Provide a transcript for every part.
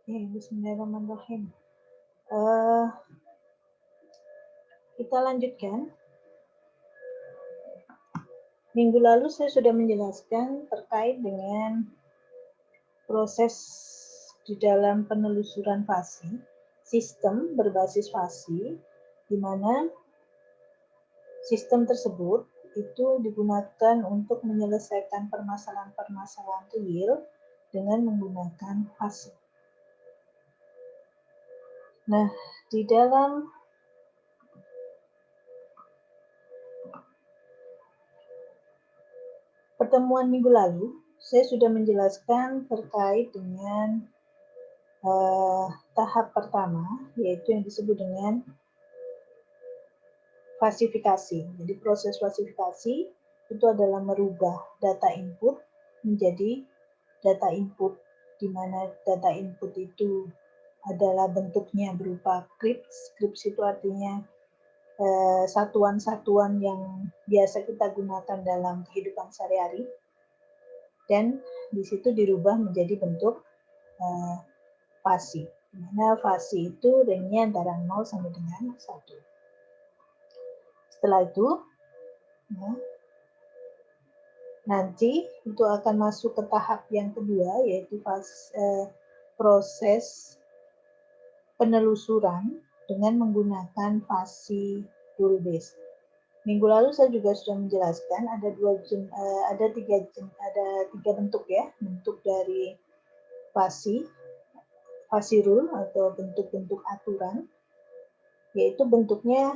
Bismillahirrahmanirrahim. Kita lanjutkan. Minggu lalu saya sudah menjelaskan terkait dengan proses di dalam penelusuran fasi, sistem berbasis fasi, di mana sistem tersebut itu digunakan untuk menyelesaikan permasalahan-permasalahan real dengan menggunakan fasi. Nah, di dalam pertemuan minggu lalu, saya sudah menjelaskan terkait dengan tahap pertama, yaitu yang disebut dengan fasifikasi. Jadi proses fasifikasi itu adalah merubah data input menjadi data input, di mana data input itu adalah bentuknya berupa scripts. Scripts itu artinya satuan-satuan yang biasa kita gunakan dalam kehidupan sehari-hari, dan di situ dirubah menjadi bentuk fasi. Di mana fasi itu range-nya antara 0 sampai dengan 1. Setelah itu, nanti itu akan masuk ke tahap yang kedua, yaitu proses penelusuran dengan menggunakan fasi rule base. Minggu lalu saya juga sudah menjelaskan ada tiga bentuk ya, bentuk dari fasi rule atau bentuk-bentuk aturan, yaitu bentuknya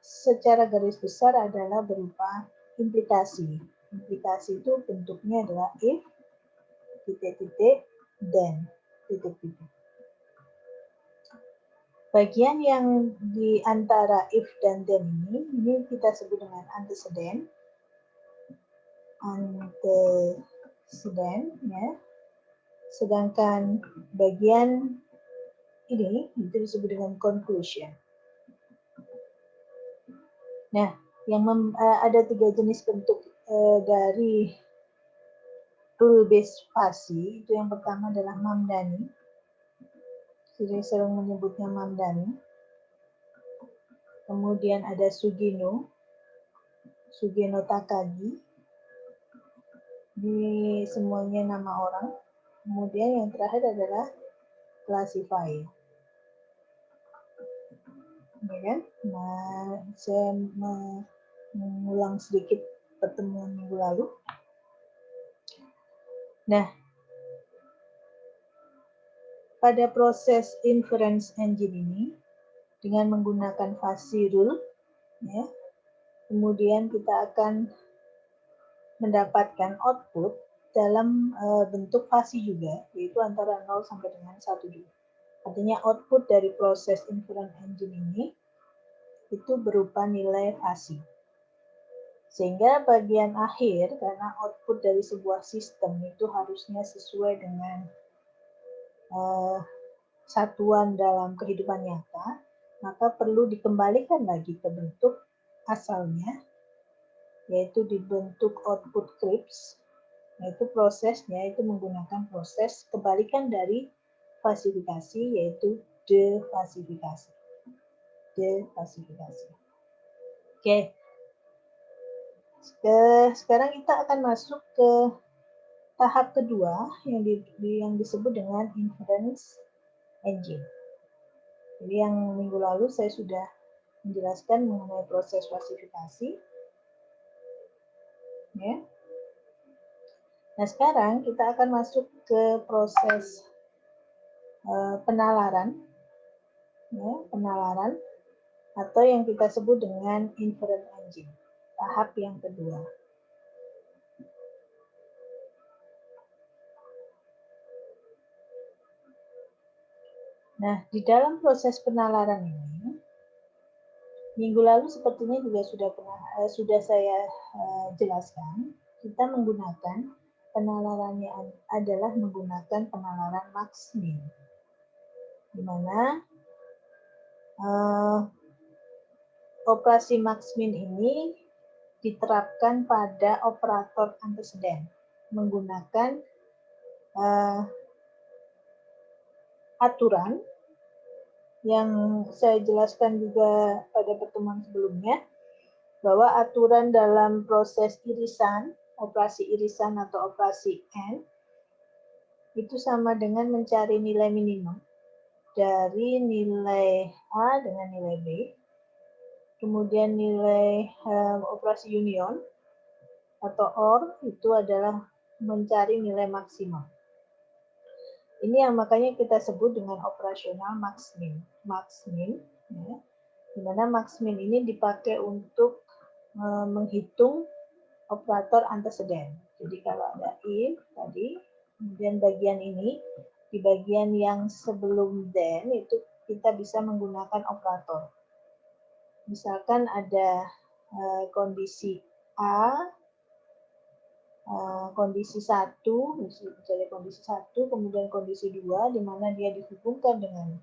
secara garis besar adalah berupa implikasi. Implikasi itu bentuknya adalah if, titik-titik, then, titik-titik. Bagian yang di antara if dan then ini kita sebut dengan antecedent. Ya. Sedangkan bagian ini itu disebut dengan conclusion. Nah, ada tiga jenis bentuk dari rule based fasi. Itu yang pertama adalah Mamdani. Saya sering menyebutnya Mamdani. Kemudian ada Sugino Takagi. Ini semuanya nama orang. Kemudian yang terakhir adalah classifier. Ya kan? Nah, saya mengulang sedikit pertemuan minggu lalu. Nah, pada proses inference engine ini, dengan menggunakan fasi rule, ya, kemudian kita akan mendapatkan output dalam bentuk fasi juga, yaitu antara 0 sampai dengan 1 dulu. Artinya output dari proses inference engine ini itu berupa nilai fasi. Sehingga bagian akhir, karena output dari sebuah sistem itu harusnya sesuai dengan satuan dalam kehidupan nyata, maka perlu dikembalikan lagi ke bentuk asalnya, yaitu dibentuk output scripts, yaitu prosesnya itu menggunakan proses kebalikan dari fasifikasi, yaitu defasifikasi. Oke. Sekarang kita akan masuk ke tahap kedua yang disebut dengan inference engine. Jadi yang minggu lalu saya sudah menjelaskan mengenai proses fasifikasi. Ya. Nah, sekarang kita akan masuk ke proses penalaran. Ya, penalaran atau yang kita sebut dengan inference engine. Tahap yang kedua. Nah, di dalam proses penalaran ini, minggu lalu sepertinya juga sudah saya jelaskan, kita menggunakan penalarannya adalah menggunakan penalaran max-min, di mana operasi max-min ini diterapkan pada operator antecedent menggunakan aturan yang saya jelaskan juga pada pertemuan sebelumnya, bahwa aturan dalam proses irisan, operasi irisan atau operasi AND, itu sama dengan mencari nilai minimum dari nilai A dengan nilai B, kemudian nilai operasi union atau OR itu adalah mencari nilai maksimum. Ini yang makanya kita sebut dengan operasional max-min. Max-min, ya, di mana max-min ini dipakai untuk menghitung operator antecedent. Jadi kalau ada if tadi, kemudian bagian ini, di bagian yang sebelum then itu kita bisa menggunakan operator. Misalkan ada kondisi A, kondisi 1, misalnya kondisi 1, kemudian kondisi 2, di mana dia dihubungkan dengan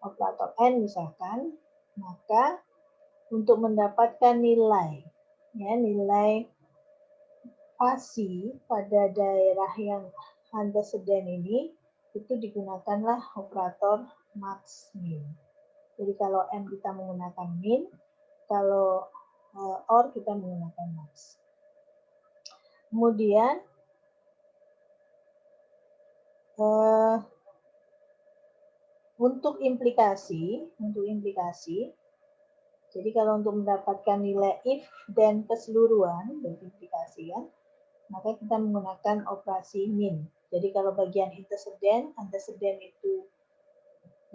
operator N misalkan, maka untuk mendapatkan nilai, ya, nilai fasi pada daerah yang antecedent ini, itu digunakanlah operator max-min. Jadi kalau M kita menggunakan min, kalau OR kita menggunakan max. Kemudian untuk implikasi, jadi kalau untuk mendapatkan nilai if dan keseluruhan dari implikasi, ya, maka kita menggunakan operasi min. Jadi kalau bagian antecedent itu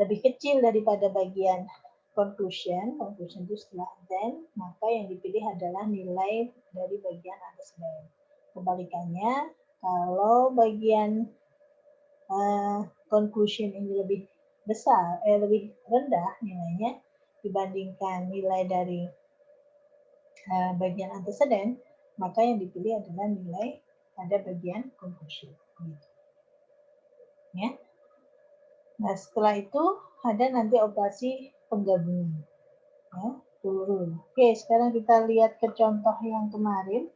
lebih kecil daripada bagian conclusion itu setelah then, maka yang dipilih adalah nilai dari bagian antecedent. Kebalikannya, kalau bagian conclusion ini lebih besar, lebih rendah nilainya dibandingkan nilai dari bagian antecedent, maka yang dipilih adalah nilai pada bagian conclusion. Ya. Nah, setelah itu ada nanti operasi penggabungan. Ya, Oke, sekarang kita lihat ke contoh yang kemarin.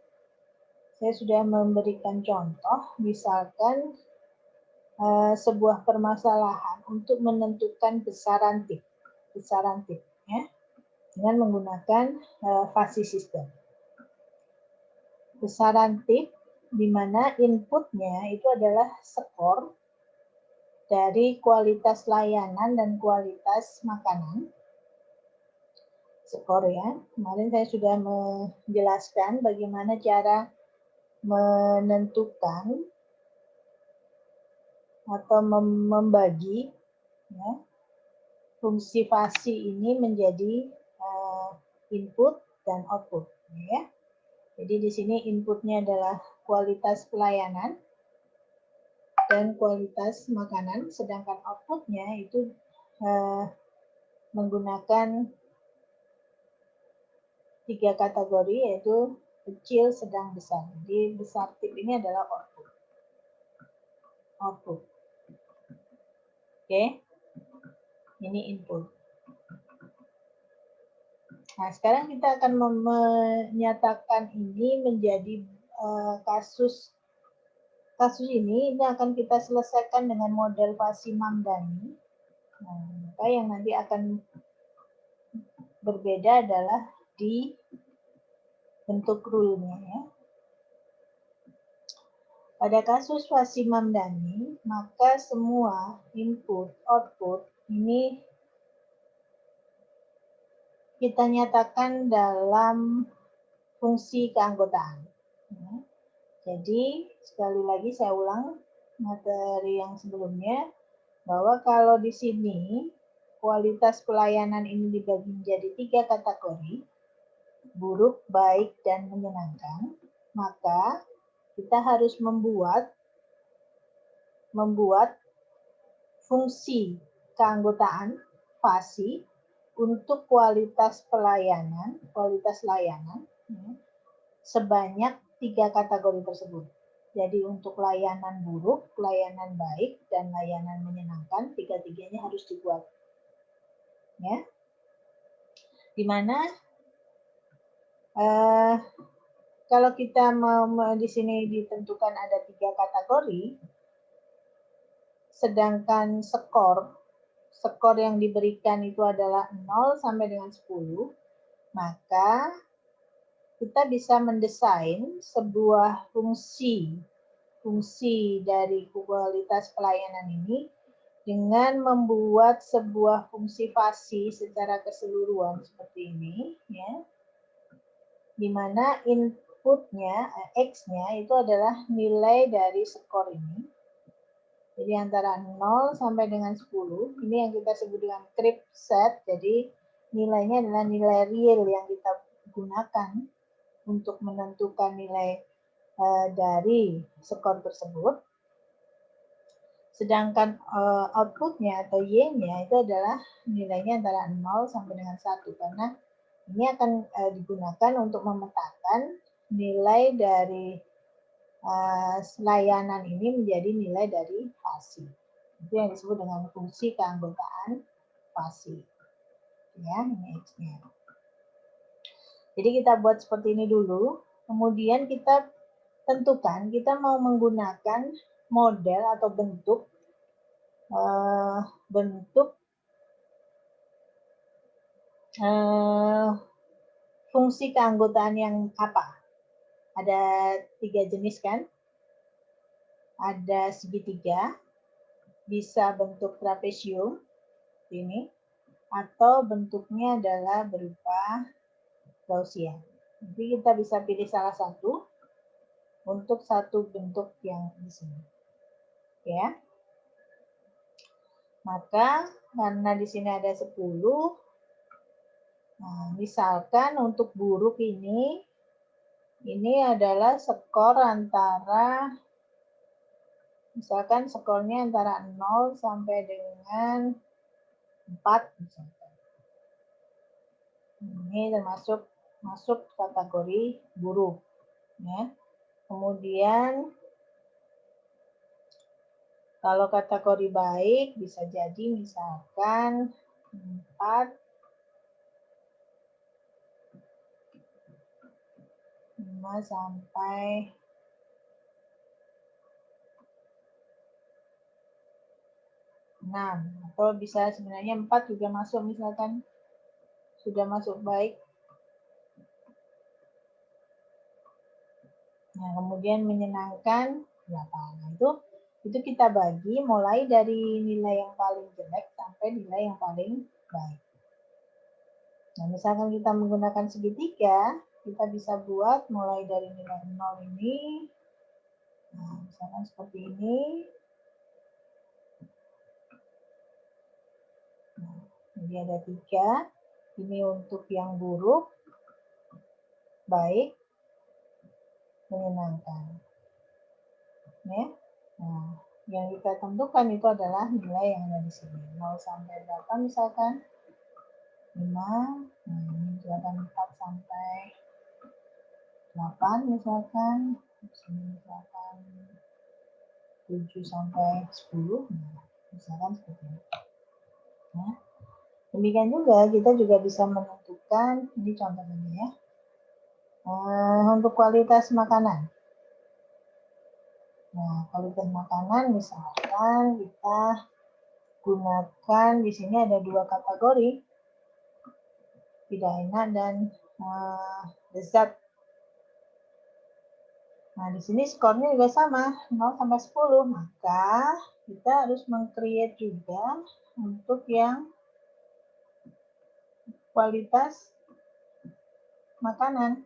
Saya sudah memberikan contoh, misalkan sebuah permasalahan untuk menentukan besaran tip, ya, dengan menggunakan fuzzy system. Besaran tip di mana inputnya itu adalah skor dari kualitas layanan dan kualitas makanan. Skor, ya. Kemarin saya sudah menjelaskan bagaimana cara menentukan atau membagi, ya, fungsi fasi ini menjadi input dan output, ya. Jadi di sini inputnya adalah kualitas pelayanan dan kualitas makanan, sedangkan outputnya itu menggunakan 3 kategori, yaitu kecil, sedang, besar. Jadi besar tip ini adalah output. Oke, ini input. Nah, sekarang kita akan menyatakan ini menjadi kasus ini akan kita selesaikan dengan model Fasi-Mamdani. Nah, maka yang nanti akan berbeda adalah di bentuk rule-nya, ya. Pada kasus Fasi-Mamdani, maka semua input, output ini kita nyatakan dalam fungsi keanggotaan. Jadi, sekali lagi saya ulang materi yang sebelumnya, bahwa kalau di sini kualitas pelayanan ini dibagi menjadi 3 kategori, buruk, baik, dan menyenangkan, maka kita harus membuat fungsi keanggotaan fasi untuk kualitas pelayanan, sebanyak 3 kategori tersebut. Jadi untuk layanan buruk, layanan baik, dan layanan menyenangkan, 3-tiganya harus dibuat. Ya. Di mana kalau kita mau di sini ditentukan ada 3 kategori, sedangkan skor yang diberikan itu adalah 0 sampai dengan 10, maka kita bisa mendesain sebuah fungsi dari kualitas pelayanan ini dengan membuat sebuah fungsi fasi secara keseluruhan seperti ini, ya, di mana inputnya, X-nya itu adalah nilai dari skor ini. Jadi antara 0 sampai dengan 10, ini yang kita sebut dengan crib set, jadi nilainya adalah nilai real yang kita gunakan untuk menentukan nilai dari skor tersebut. Sedangkan outputnya atau Y-nya itu adalah nilainya antara 0 sampai dengan 1, karena ini akan digunakan untuk memetakan nilai dari layanan ini menjadi nilai dari fasi. Itu yang disebut dengan fungsi keanggotaan fasi. Ya, ini X-nya. Jadi kita buat seperti ini dulu, kemudian kita tentukan kita mau menggunakan model atau bentuk fungsi keanggotaan yang apa? Ada 3 jenis kan? Ada segitiga, bisa bentuk trapesium ini, atau bentuknya adalah berupa Gaussian. Jadi kita bisa pilih salah satu untuk satu bentuk yang di sini. Ya. Maka karena di sini ada 10, nah, misalkan untuk buruk ini adalah skor antara, misalkan skornya antara 0 sampai dengan 4 misalkan. Ini termasuk masuk kategori buruk, ya. Kemudian kalau kategori baik bisa jadi misalkan 4, 5 sampai 6, atau bisa sebenarnya 4 juga masuk, misalkan sudah masuk baik. Nah, kemudian menyenangkan 8. Nah, itu kita bagi mulai dari nilai yang paling jelek sampai nilai yang paling baik. Nah, misalkan kita menggunakan segitiga, kita bisa buat mulai dari nilai 0 ini. Nah, misalkan seperti ini. Nah, jadi ada 3. Ini untuk yang buruk, baik, menyenangkan. Ya. Nah, yang kita tentukan itu adalah nilai yang ada di sini. 0 sampai berapa misalkan? 5, nah ini misalkan 4 sampai 8 misalkan, sini misalkan 7 sampai 10, nah, misalkan seperti ini. Nah, demikian juga kita juga bisa menentukan, ini contohnya ya, untuk kualitas makanan. Nah, kualitas makanan misalkan kita gunakan, di sini ada 2 kategori, tidak enak dan lezat. Nah, di sini skornya juga sama, 0 sampai 10. Maka kita harus meng-create juga untuk yang kualitas makanan.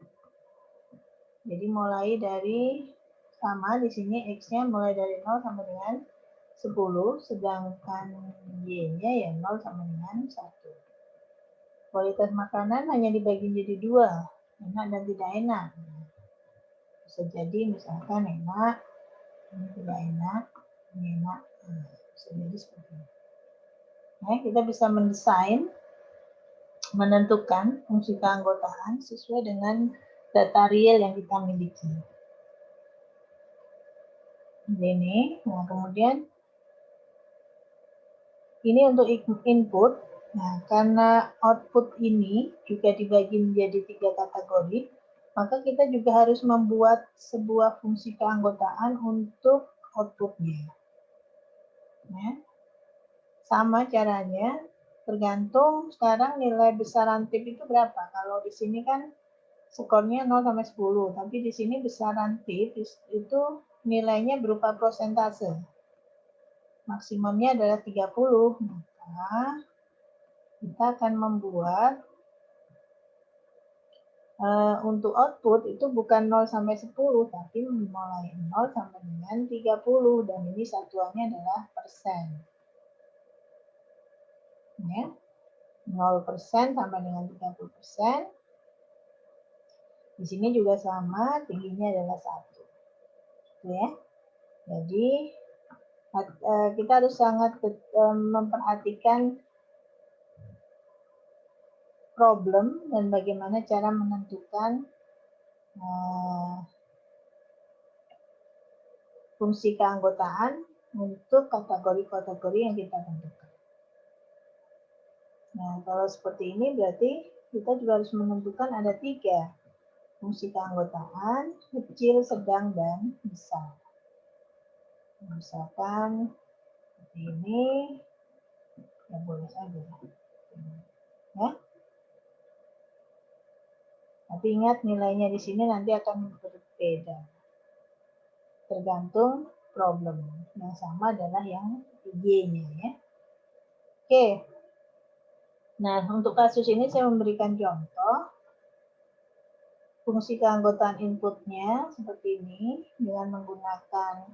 Jadi mulai dari sama, di sini X-nya mulai dari 0 sampai dengan 10, sedangkan Y-nya ya 0 sampai dengan 1. Kualitas makanan hanya dibagi menjadi 2, enak dan tidak enak. Bisa jadi misalkan enak, ini tidak enak, ini enak. Nah, bisa jadi seperti ini. Nah, kita bisa mendesain, menentukan fungsi keanggotaan sesuai dengan data real yang kita miliki. Ini, nah kemudian ini untuk input. Nah, karena output ini juga dibagi menjadi 3 kategori, maka kita juga harus membuat sebuah fungsi keanggotaan untuk outputnya. Ya. Sama caranya, tergantung sekarang nilai besaran tip itu berapa. Kalau di sini kan skornya 0 sampai 10, tapi di sini besaran tip itu nilainya berupa prosentase. Maksimumnya adalah 30, maka kita akan membuat untuk output itu bukan 0 sampai 10, tapi mulai 0 sampai dengan 30, dan ini satuannya adalah persen. Ya. 0% sampai dengan 30%. Di sini juga sama, tingginya adalah 1. Ya. Jadi kita harus sangat memperhatikan problem dan bagaimana cara menentukan fungsi keanggotaan untuk kategori-kategori yang kita tentukan. Nah, kalau seperti ini berarti kita juga harus menentukan ada 3 fungsi keanggotaan, kecil, sedang, dan besar. Misalkan seperti ini, ya boleh saja. Ya. Tapi ingat nilainya di sini nanti akan berbeda. Tergantung problem. Yang sama adalah yang Y-nya ya. Oke. Nah, untuk kasus ini saya memberikan contoh. Fungsi keanggotaan inputnya seperti ini dengan menggunakan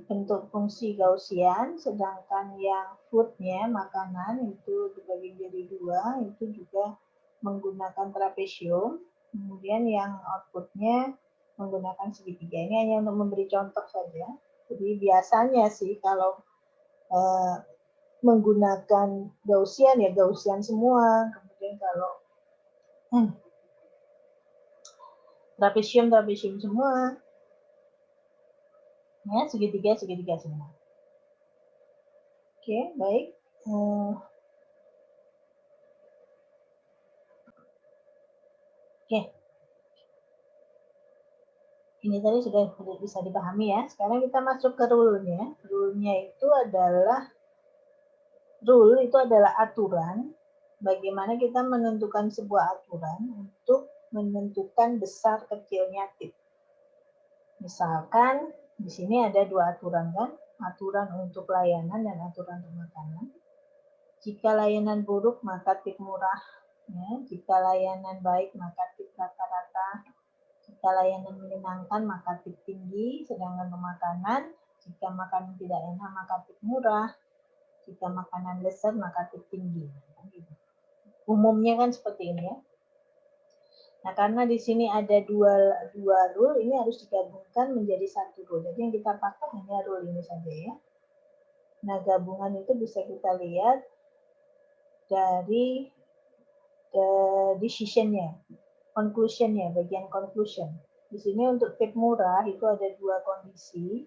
bentuk fungsi Gaussian, sedangkan yang food-nya, makanan, itu dibagi jadi 2, itu juga menggunakan trapesium. Kemudian yang output-nya menggunakan segitiga. Ini hanya untuk memberi contoh saja. Jadi biasanya sih kalau menggunakan Gaussian ya Gaussian semua. Kemudian kalau trapesium semua. Ya, segitiga semua. Oke, baik. Oke. Ini tadi sudah bisa dipahami ya. Sekarang kita masuk ke rule-nya. Rule-nya itu adalah aturan bagaimana kita menentukan sebuah aturan untuk menentukan besar kecilnya tip. Misalkan di sini ada 2 aturan kan, aturan untuk layanan dan aturan untuk makanan. Jika layanan buruk maka tip murah, ya. Jika layanan baik maka tip rata-rata. Jika layanan menyenangkan maka tip tinggi, sedangkan untuk makanan, jika makanan tidak enak maka tip murah. Jika makanan lezat maka tip tinggi. Umumnya kan seperti ini ya. Nah, karena di sini ada dua rule, ini harus digabungkan menjadi 1 rule. Jadi yang kita pakai hanya rule ini saja ya. Nah, gabungan itu bisa kita lihat dari decision-nya, conclusion-nya, bagian conclusion. Di sini untuk tip murah itu ada 2 kondisi,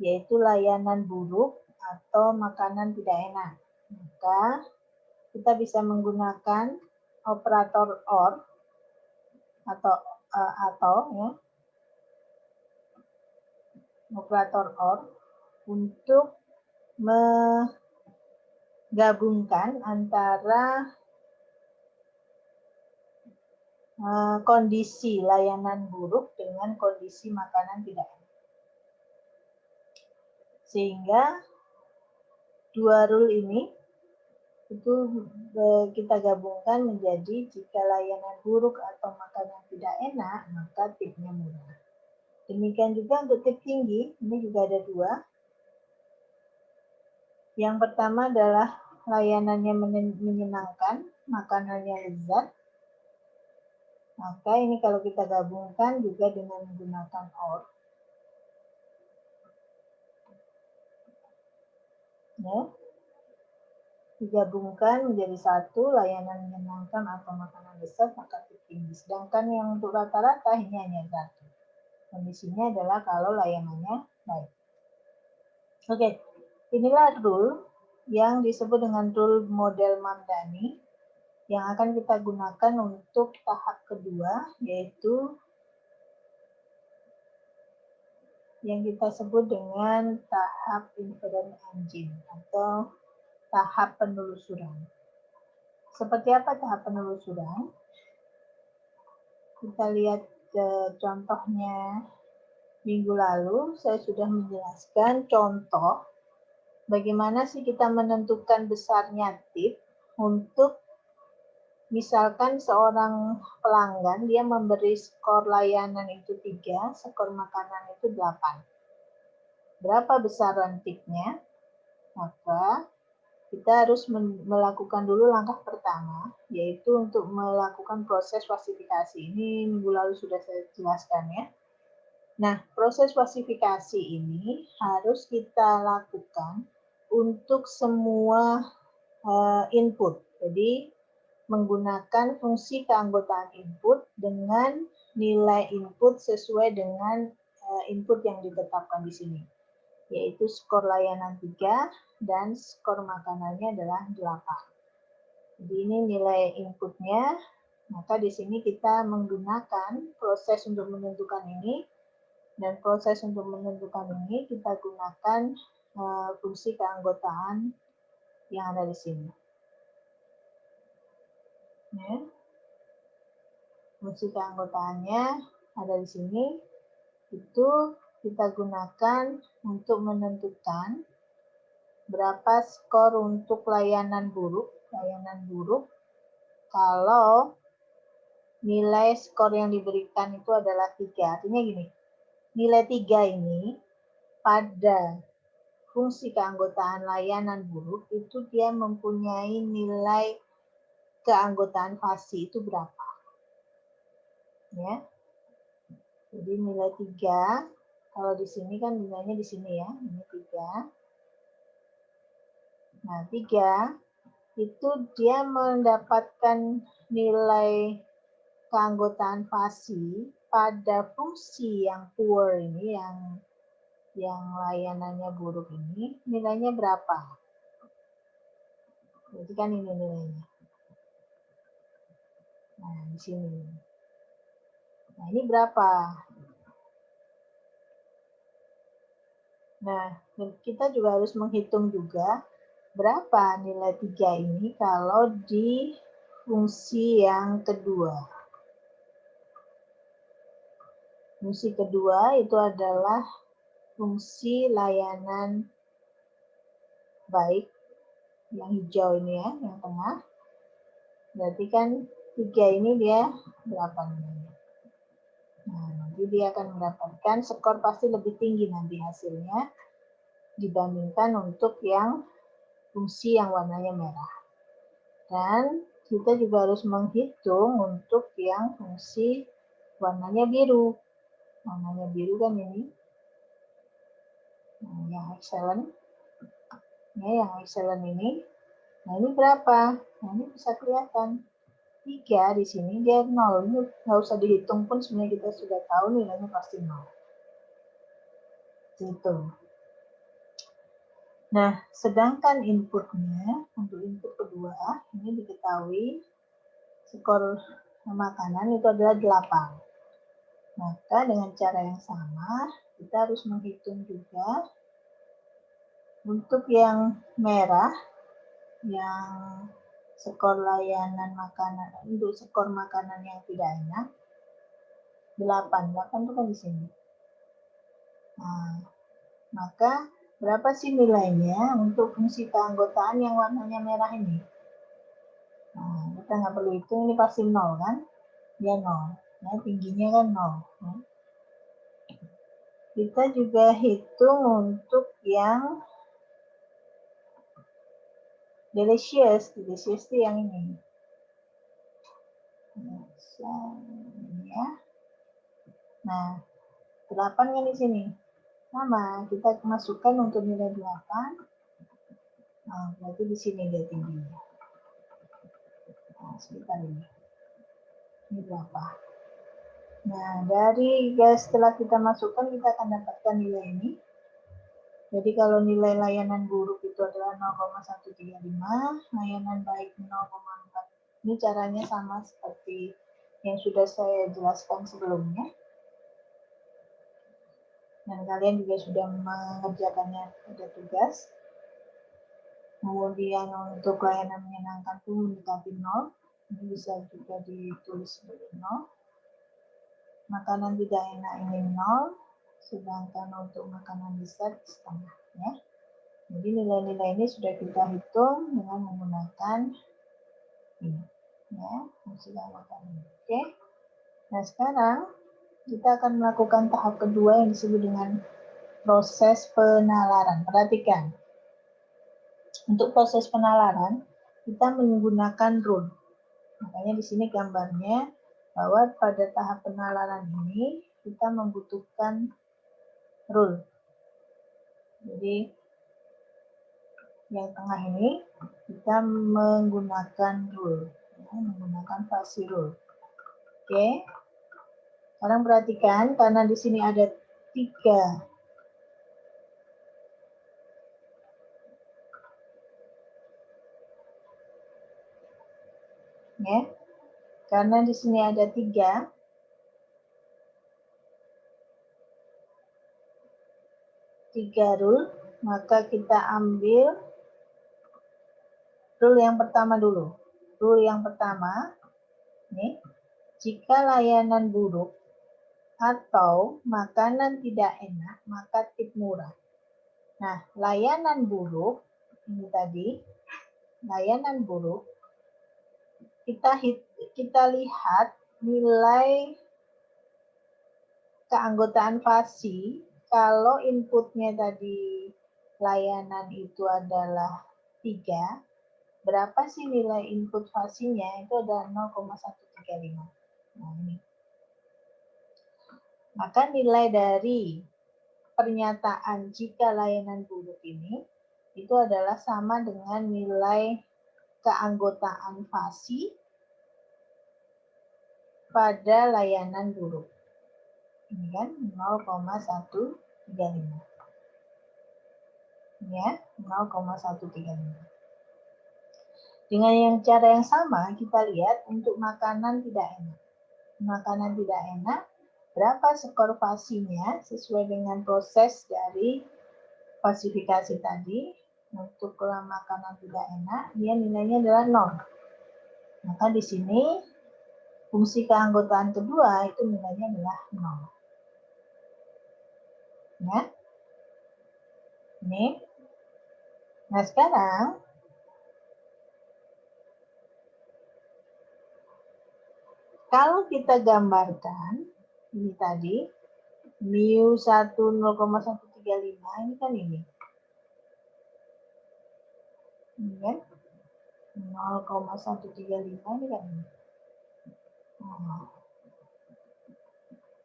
yaitu layanan buruk atau makanan tidak enak. Maka kita bisa menggunakan operator OR atau ya, operator OR untuk menggabungkan antara kondisi layanan buruk dengan kondisi makanan tidak enak. Sehingga 2 rule ini itu kita gabungkan menjadi jika layanan buruk atau makanan tidak enak, maka tipnya murah. Demikian juga untuk tip tinggi, ini juga ada 2. Yang pertama adalah layanannya menyenangkan, makanannya lezat. Maka ini kalau kita gabungkan juga dengan menggunakan OR. Ya. Digabungkan menjadi 1, layanan menyenangkan atau makanan lezat, maka tip tinggi. Sedangkan yang untuk rata-rata ini hanya 1. Kondisinya adalah kalau layanannya baik. Oke, inilah rule yang disebut dengan rule model Mamdani yang akan kita gunakan untuk tahap kedua, yaitu yang kita sebut dengan tahap inference engine atau tahap penelusuran. Seperti apa tahap penelusuran? Kita lihat contohnya minggu lalu, saya sudah menjelaskan contoh bagaimana sih kita menentukan besarnya tip untuk misalkan seorang pelanggan dia memberi skor layanan itu 3, skor makanan itu 8. Berapa besaran tipnya? Maka kita harus melakukan dulu langkah pertama, yaitu untuk melakukan proses klasifikasi. Ini minggu lalu sudah saya jelaskan ya. Nah, proses klasifikasi ini harus kita lakukan untuk semua input. Jadi, menggunakan fungsi keanggotaan input dengan nilai input sesuai dengan input yang ditetapkan di sini, yaitu skor layanan 3 dan skor makanannya adalah 8. Jadi ini nilai inputnya, maka di sini kita menggunakan proses untuk menentukan ini, dan proses untuk menentukan ini kita gunakan fungsi keanggotaan yang ada di sini. Ya. Fungsi keanggotaannya ada di sini, itu kita gunakan untuk menentukan berapa skor untuk layanan buruk kalau nilai skor yang diberikan itu adalah 3. Artinya gini, nilai 3 ini pada fungsi keanggotaan layanan buruk itu dia mempunyai nilai keanggotaan fasi itu berapa. Ya. Jadi nilai 3, kalau di sini kan nilainya di sini ya, ini 3. Nah, 3 itu dia mendapatkan nilai keanggotaan fasi pada fungsi yang poor ini, yang layanannya buruk ini, nilainya berapa? Jadi kan ini nilainya. Nah, di sini. Nah, ini berapa? Nah, kita juga harus menghitung juga berapa nilai 3 ini kalau di fungsi yang kedua. Fungsi kedua itu adalah fungsi layanan baik, yang hijau ini ya, yang tengah. Berarti kan 3 ini dia berapa nilainya? Nah, nanti dia akan mendapatkan skor pasti lebih tinggi nanti hasilnya dibandingkan untuk yang fungsi yang warnanya merah. Dan kita juga harus menghitung untuk yang fungsi warnanya biru. Warnanya biru kan ini. Nah, yang excellent. Ya, yang excellent ini. Nah, ini berapa? Nah, ini bisa kelihatan. 3 di sini dia 0. Ini nggak usah dihitung pun sebenarnya kita sudah tahu nilainya pasti 0. Gitu. Nah, sedangkan inputnya, untuk input kedua, ini diketahui skor makanan itu adalah 8. Maka dengan cara yang sama, kita harus menghitung juga untuk yang merah, yang skor layanan makanan, untuk skor makanan yang tidak enak, 8 itu kan di sini. Nah, maka berapa sih nilainya untuk fungsi keanggotaan yang warnanya merah ini? Nah, kita nggak perlu hitung, ini pasti 0 kan? Dia 0. Nah, tingginya kan 0. Nah, kita juga hitung untuk yang delicious. Delicious itu yang ini. Ya. Nah, 8 kan di sini. Sama, kita masukkan untuk nilai 8. Nah, berarti di sini dia tingginya. Nah, sekitar ini. Ini berapa? Nah, setelah kita masukkan, kita akan dapatkan nilai ini. Jadi kalau nilai layanan buruk itu adalah 0,135, layanan baik 0,4. Ini caranya sama seperti yang sudah saya jelaskan sebelumnya. Dan kalian juga sudah mengerjakannya pada tugas. Kemudian untuk layanan menyenangkan itu mendekati 0. Ini bisa juga ditulis sebagai 0. Makanan tidak enak ini 0. Sedangkan untuk makanan dessert setengah. Ya. Jadi nilai-nilai ini sudah kita hitung dengan menggunakan ini. Ya, fungsi keanggotaan ini. Oke. Nah, sekarang kita akan melakukan tahap kedua yang disebut dengan proses penalaran. Perhatikan. Untuk proses penalaran, kita menggunakan rule. Makanya di sini gambarnya bahwa pada tahap penalaran ini kita membutuhkan rule. Jadi yang tengah ini kita menggunakan rule, ya, menggunakan fasi rule. Oke. Sekarang perhatikan karena di sini ada 3 ya. Karena di sini ada 3 rule, maka kita ambil rule yang pertama dulu. Rule yang pertama, nih, jika layanan buruk atau makanan tidak enak, maka tip murah. Nah, layanan buruk, ini tadi, layanan buruk, kita lihat nilai keanggotaan fasi, kalau inputnya tadi layanan itu adalah 3, berapa sih nilai input fasinya? Itu adalah 0,135. Nah, ini. Maka nilai dari pernyataan jika layanan buruk ini itu adalah sama dengan nilai keanggotaan fasi pada layanan buruk. Ini kan 0,135. Ya, 0,135. Dengan cara yang sama, kita lihat untuk makanan tidak enak. Makanan tidak enak, berapa skor fasinya sesuai dengan proses dari klasifikasi tadi. Untuk makanan tidak enak, dia nilainya adalah 0. Maka di sini fungsi keanggotaan kedua itu nilainya adalah 0. Ya. Ini. Nah, sekarang kalau kita gambarkan ini tadi mu 1 0,135 ini kan ini. Ini kan 0,135 ini kan ini.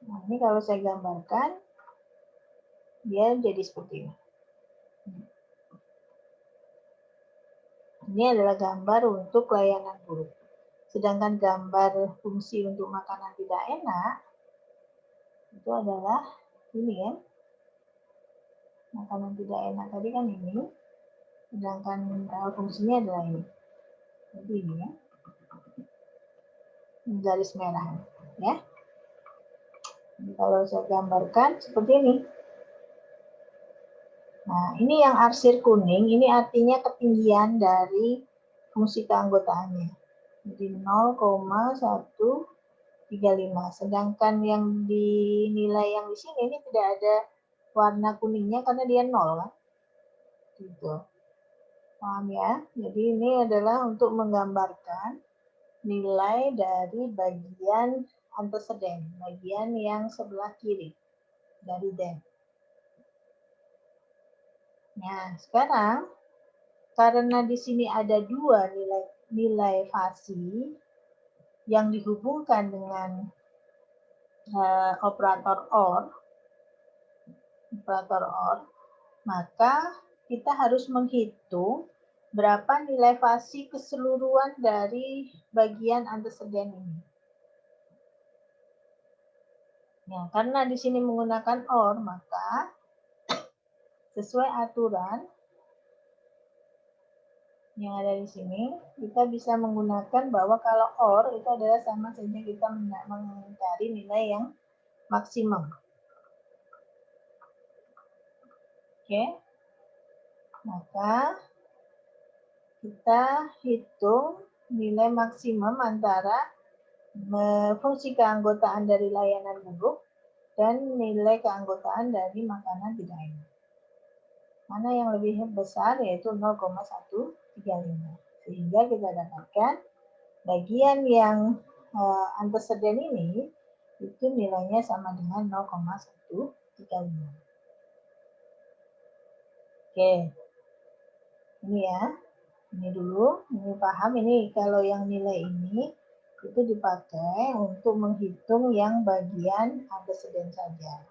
Nah, ini kalau saya gambarkan dia jadi seperti ini. Ini adalah gambar untuk layanan buruk. Sedangkan gambar fungsi untuk makanan tidak enak itu adalah ini kan. Makanan tidak enak tadi kan ini. Sedangkan fungsinya adalah ini. Jadi ini ya. Garis merah. Ya. Jadi kalau saya gambarkan seperti ini. Nah, ini yang arsir kuning, ini artinya ketinggian dari fungsi keanggotaannya. Jadi 0,135. Sedangkan yang dinilai yang di sini ini tidak ada warna kuningnya karena dia 0 kan. Gitu. Paham ya? Jadi ini adalah untuk menggambarkan nilai dari bagian antecedent, bagian yang sebelah kiri dari DEN. Nah, sekarang karena di sini ada 2 nilai fasi yang dihubungkan dengan operator OR, maka kita harus menghitung berapa nilai fasi keseluruhan dari bagian antecedent ini. Ya, karena di sini menggunakan OR, maka sesuai aturan yang ada di sini, kita bisa menggunakan bahwa kalau OR itu adalah sama saja kita mencari nilai yang maksimum. Oke, maka kita hitung nilai maksimum antara fungsi keanggotaan dari layanan buruk dan nilai keanggotaan dari makanan tidak enak. Mana yang lebih besar, yaitu 0,135. Sehingga kita dapatkan bagian yang antecedent ini itu nilainya sama dengan 0,135. Oke, ini ya, ini dulu, ini paham, ini kalau yang nilai ini itu dipakai untuk menghitung yang bagian antecedent saja.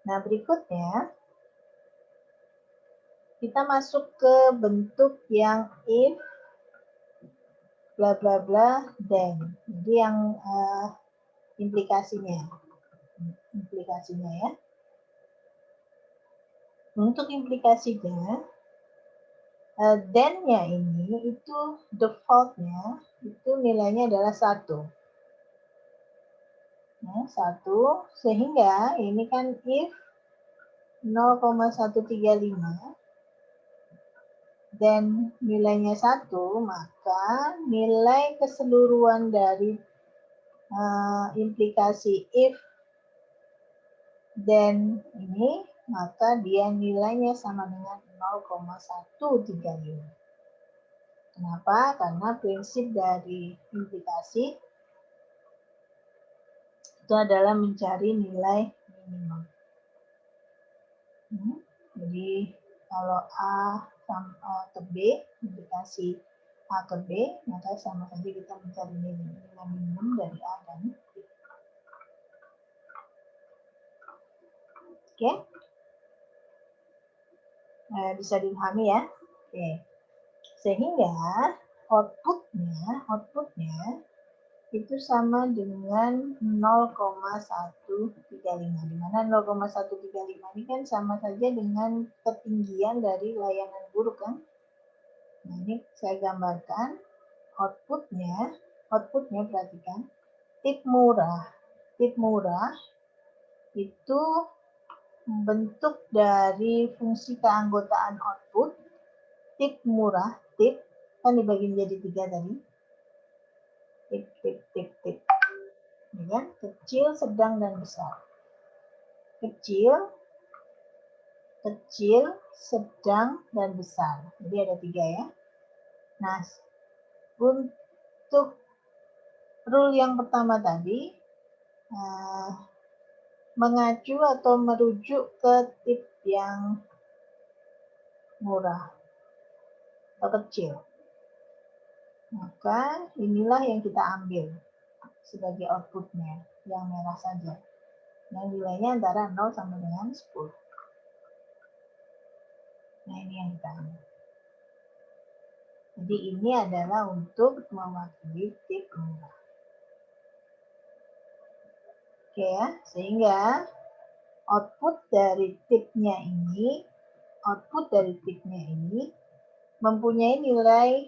Nah, berikutnya kita masuk ke bentuk yang if, bla bla bla, then. Jadi yang implikasinya ya. Untuk implikasinya, then-nya ini itu default-nya itu nilainya adalah 1. Nah, 1, sehingga ini kan if 0,135 dan nilainya 1, maka nilai keseluruhan dari implikasi if then ini, maka dia nilainya sama dengan 0,135. Kenapa? Karena prinsip dari implikasi itu adalah mencari nilai minimum. Jadi kalau A ke B, implikasi A ke B, maka sama saja kita mencari nilai minimum dari A dan B. Oke? Bisa dipahami ya? Oke. Sehingga outputnya itu sama dengan 0,135. Di mana 0,135 ini kan sama saja dengan ketinggian dari layanan buruk kan? Nah, ini saya gambarkan outputnya perhatikan, tip murah itu bentuk dari fungsi keanggotaan output. Tip murah, tip kan dibagi menjadi 3 tadi. Tip. Ya kan? Kecil, sedang, dan besar. Kecil, sedang, dan besar. Jadi ada 3 ya. Nah, untuk rule yang pertama tadi, mengacu atau merujuk ke tip yang murah atau kecil. Maka inilah yang kita ambil sebagai outputnya, yang merah saja. Yang nilainya antara 0 sampai dengan 10. Nah, ini yang kita ambil. Jadi ini adalah untuk mewakili tip murah. Oke ya, sehingga output dari tipnya ini mempunyai nilai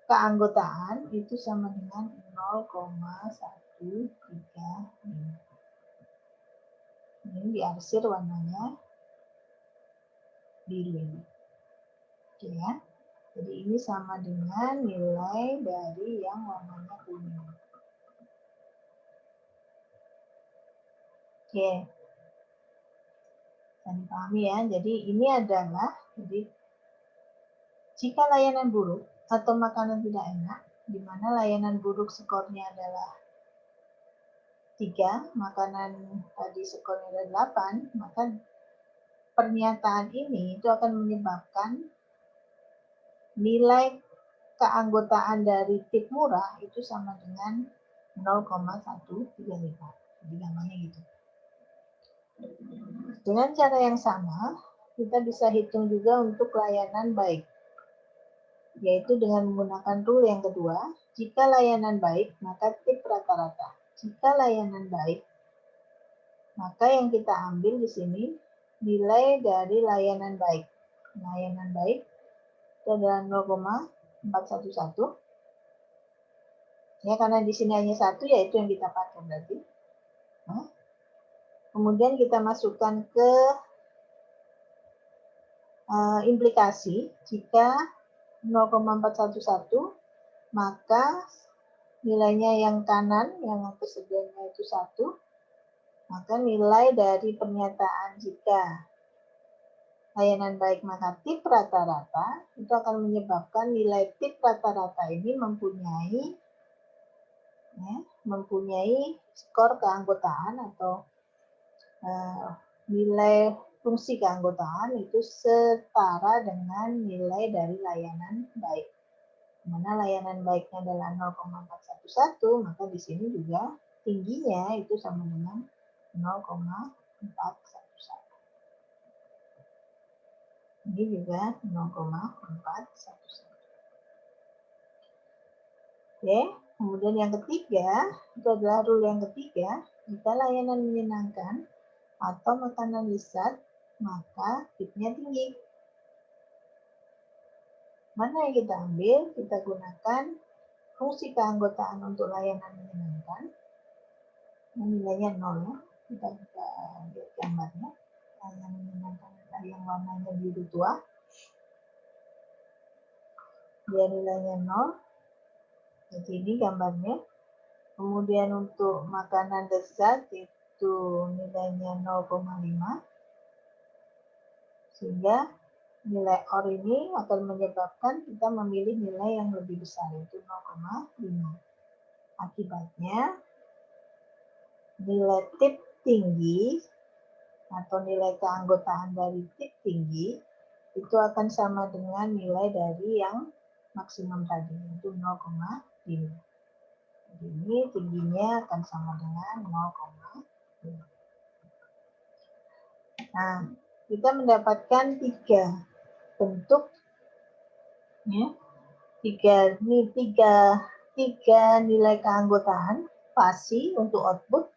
keanggotaan itu sama dengan 0,135. Ini diarsir warnanya biru. Oke ya. Jadi ini sama dengan nilai dari yang warnanya kuning. Oke. Bisa dipahami ya. Jadi ini adalah jika layanan buruk atau makanan tidak enak, di mana layanan buruk skornya adalah 3, makanan tadi skornya adalah 8, maka pernyataan ini itu akan menyebabkan nilai keanggotaan dari tip murah itu sama dengan 0,135. Jadi gambarnya gitu. Dengan cara yang sama, kita bisa hitung juga untuk layanan baik. Yaitu dengan menggunakan rule yang kedua, jika layanan baik, maka tip rata-rata. Jika layanan baik, maka yang kita ambil di sini nilai dari layanan baik. Layanan baik itu adalah 0,411. Ya, karena di sini hanya satu, yaitu yang kita pakai berarti. Nah, kemudian kita masukkan ke implikasi. Jika 0,411, maka nilainya yang kanan, yang persediaannya itu 1, maka nilai dari pernyataan jika layanan baik maka tip rata-rata itu akan menyebabkan nilai tip rata-rata ini mempunyai skor keanggotaan atau nilai fungsi keanggotaan itu setara dengan nilai dari layanan baik. Mana layanan baiknya adalah 0,411, maka di sini juga tingginya itu sama dengan 0,411. Ini juga 0,411. Oke, kemudian yang ketiga, itu adalah rule yang ketiga, jika layanan menyenangkan atau makanan lezat, maka tipnya tinggi. Mana yang kita ambil? Kita gunakan fungsi keanggotaan untuk layanan menyenangkan. Nilainya 0 ya. Kita lihat gambarnya. Layanan menyenangkan adalah yang warnanya biru tua. Dia nilainya 0. Jadi ini gambarnya. Kemudian untuk makanan lezat itu nilainya 0,5. Sehingga nilai OR ini akan menyebabkan kita memilih nilai yang lebih besar, yaitu 0,5. Akibatnya, nilai tip tinggi atau nilai keanggotaan dari tip tinggi itu akan sama dengan nilai dari yang maksimum tadi, yaitu 0,5. Jadi ini tingginya akan sama dengan 0,5. Nah, kita mendapatkan 3 bentuk, ya, tiga nilai keanggotaan pasti untuk output,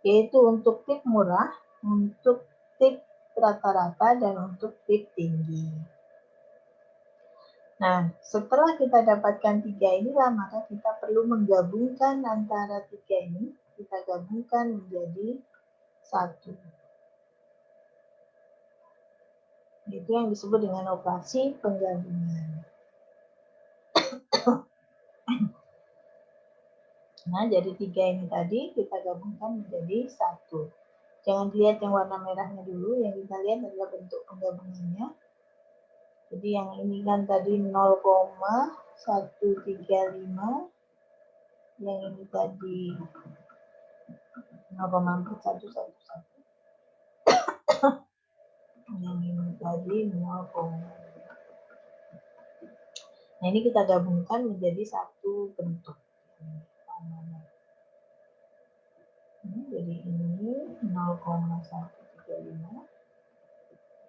yaitu untuk tip murah, untuk tip rata-rata, dan untuk tip tinggi. Nah, setelah kita dapatkan 3 inilah, maka kita perlu menggabungkan antara 3 ini, kita gabungkan menjadi 1. Itu yang disebut dengan operasi penggabungan. Nah, jadi 3 ini tadi kita gabungkan menjadi 1. Jangan dilihat yang warna merahnya dulu, yang kita lihat adalah bentuk penggabungannya. Jadi yang ini kan tadi 0,135, yang ini tadi 0,4111. Yang ini tadi 0, nah ini kita gabungkan menjadi 1 bentuk. Jadi ini 0,135,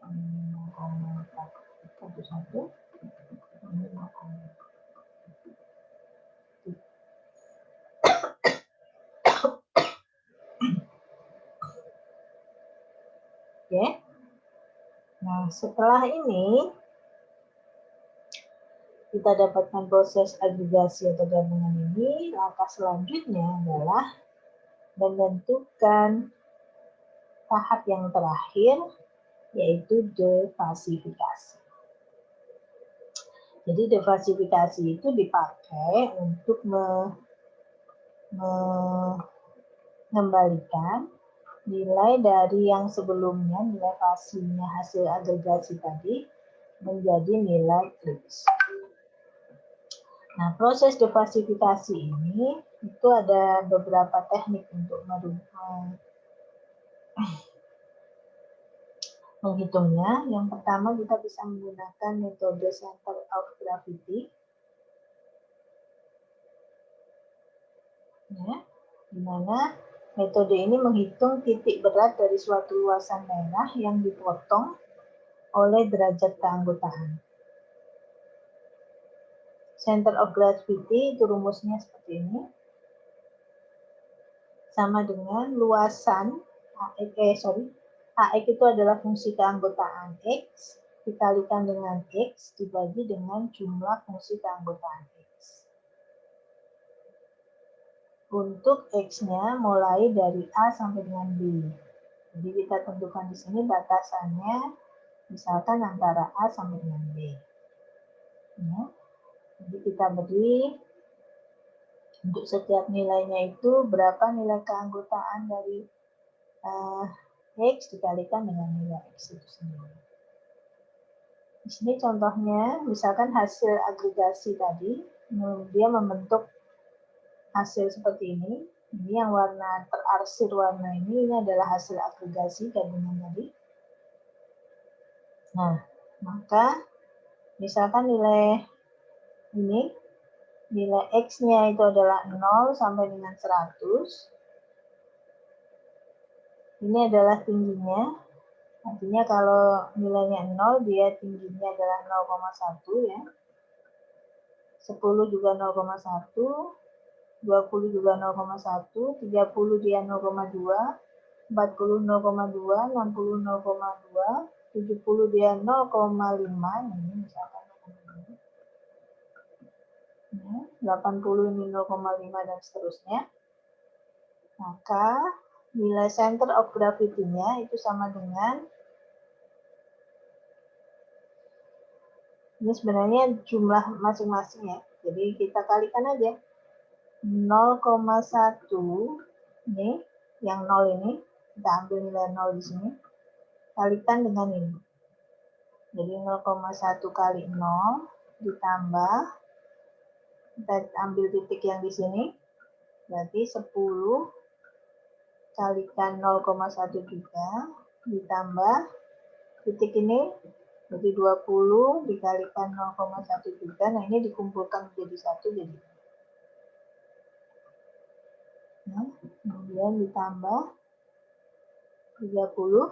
0,411, ini 0,1. Oke. Nah, setelah ini kita dapatkan proses agregasi atau gabungan ini, langkah selanjutnya adalah menentukan tahap yang terakhir, yaitu defasifikasi. Jadi defasifikasi itu dipakai untuk mengembalikan nilai dari yang sebelumnya, nilai fasinya hasil agregasi tadi, menjadi nilai Clebsch. Nah, proses defasifikasi ini itu ada beberapa teknik untuk menghitungnya. Yang pertama, kita bisa menggunakan metode center of gravity. Ya, di mana metode ini menghitung titik berat dari suatu luasan daerah yang dipotong oleh derajat keanggotaan. Center of gravity itu rumusnya seperti ini. Sama dengan luasan AX itu adalah fungsi keanggotaan X dikalikan dengan X dibagi dengan jumlah fungsi keanggotaan X. untuk X-nya mulai dari A sampai dengan B. Jadi kita tentukan di sini batasannya misalkan antara A sampai dengan B. Ya. Jadi kita beri untuk setiap nilainya itu berapa nilai keanggotaan dari X dikalikan dengan nilai X itu sendiri. Di sini contohnya, misalkan hasil agregasi tadi, dia membentuk hasil seperti ini. Ini yang warna terarsir warna ini adalah hasil agregasi gabungan tadi. Nah, maka misalkan nilai ini, nilai X-nya itu adalah 0 sampai dengan 100. Ini adalah tingginya. Artinya kalau nilainya 0, dia tingginya adalah 0,1 ya. 10 juga 0,1. 20 juga 0,1, 30 dia 0,2, 40 0,2, 60 0,2, 70 dia 0,5, ini misalkan 80 ini 0,5 dan seterusnya. Maka nilai center of gravity-nya itu sama dengan, ini sebenarnya jumlah masing-masing ya, jadi kita kalikan aja. 0,1 ini, yang 0 ini, kita ambil nilai 0 di sini, kalikan dengan ini. Jadi 0,1 kali 0 ditambah, kita ambil titik yang di sini, berarti 10 kalikan 0,1 juga, ditambah titik ini, jadi 20 dikalikan 0,1 juga, nah ini dikumpulkan menjadi 1, jadi nah, kemudian ditambah 30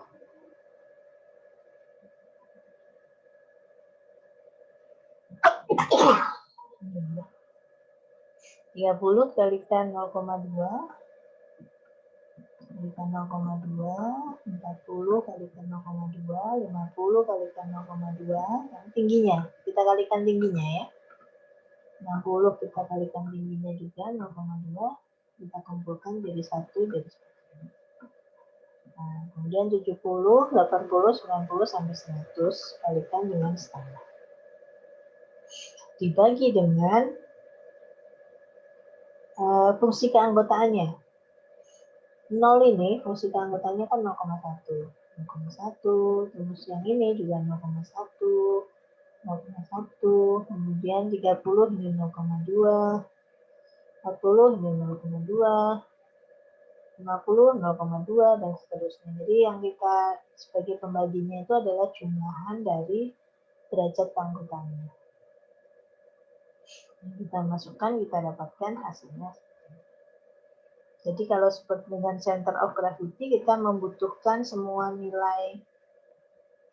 30 kalikan 0,2 kalikan 0,2 40 kalikan 0,2 50 kalikan 0,2 yang tingginya kita kalikan tingginya ya, 60 kita kalikan tingginya juga 0,2 kita kumpulkan jadi 1 jadi 1. Nah, kemudian 70 80 90 sampai 100 kalikan dengan setengah dibagi dengan fungsi keanggotaannya. 0 ini fungsi keanggotaannya kan 0,1. 0,1, terus yang ini juga 0,1, 0,1, kemudian 30 ini 0,2, 40 ini 0,2, 50 0,2, dan seterusnya. Jadi yang kita sebagai pembaginya itu adalah jumlahan dari derajat keanggotaannya. Kita masukkan, kita dapatkan hasilnya. Jadi kalau seperti dengan center of gravity, kita membutuhkan semua nilai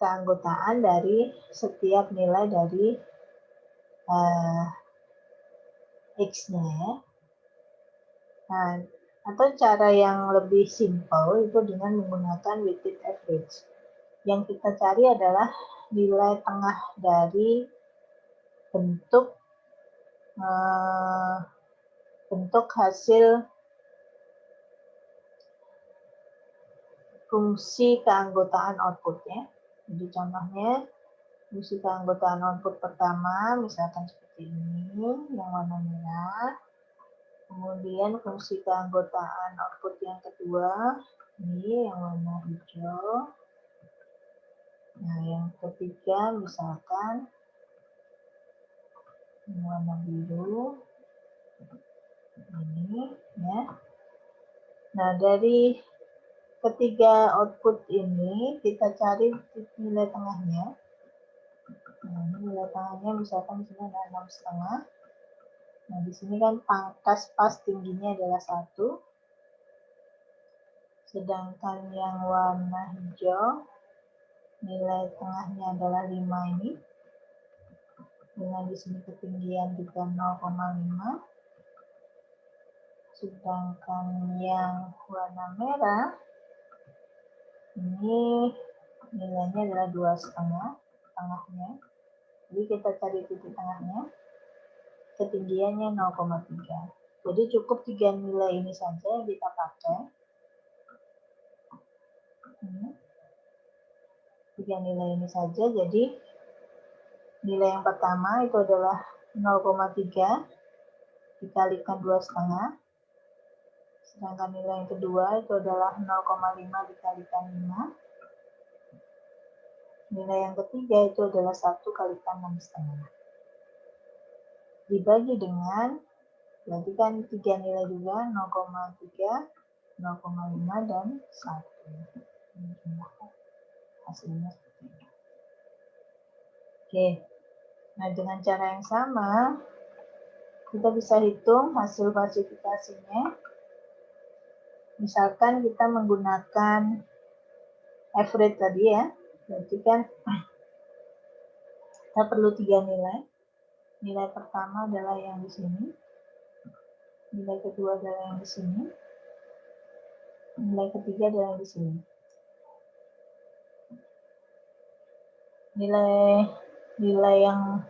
keanggotaan dari setiap nilai dari X-nya ya. Nah, atau cara yang lebih simpel itu dengan menggunakan weighted average. Yang kita cari adalah nilai tengah dari bentuk hasil fungsi keanggotaan outputnya. Jadi contohnya fungsi keanggotaan output pertama misalkan seperti ini yang warna merah. Kemudian fungsi keanggotaan output yang kedua ini yang warna hijau. Nah, yang ketiga misalkan yang warna biru ini ya. Nah, dari ketiga output ini kita cari nilai tengahnya. Nah, ini nilai tengahnya misalkan di sini ada 6,5. Nah, di sini kan pangkas pas tingginya adalah 1. Sedangkan yang warna hijau nilai tengahnya adalah 5 ini. Dengan di sini ketinggian juga 0,5. Sedangkan yang warna merah ini nilainya adalah 2,5 tengahnya. Jadi kita cari titik tengahnya. Ketinggiannya 0,3. Jadi cukup 3 nilai ini saja yang kita pakai. 3 nilai ini saja, jadi nilai yang pertama itu adalah 0,3 dikalikan 2,5. Sedangkan nilai yang kedua itu adalah 0,5 dikalikan 5. Nilai yang ketiga itu adalah 1 kalikan 6,5. Dibagi dengan, berarti kan 3 nilai juga, 0,3, 0,5, dan 1. Hasilnya seperti ini. Oke, nah dengan cara yang sama, kita bisa hitung hasil falsifikasinya. Misalkan kita menggunakan average tadi ya, berarti kan kita perlu 3 nilai. Nilai pertama adalah yang di sini, nilai kedua adalah yang di sini, nilai ketiga adalah yang di sini. Nilai yang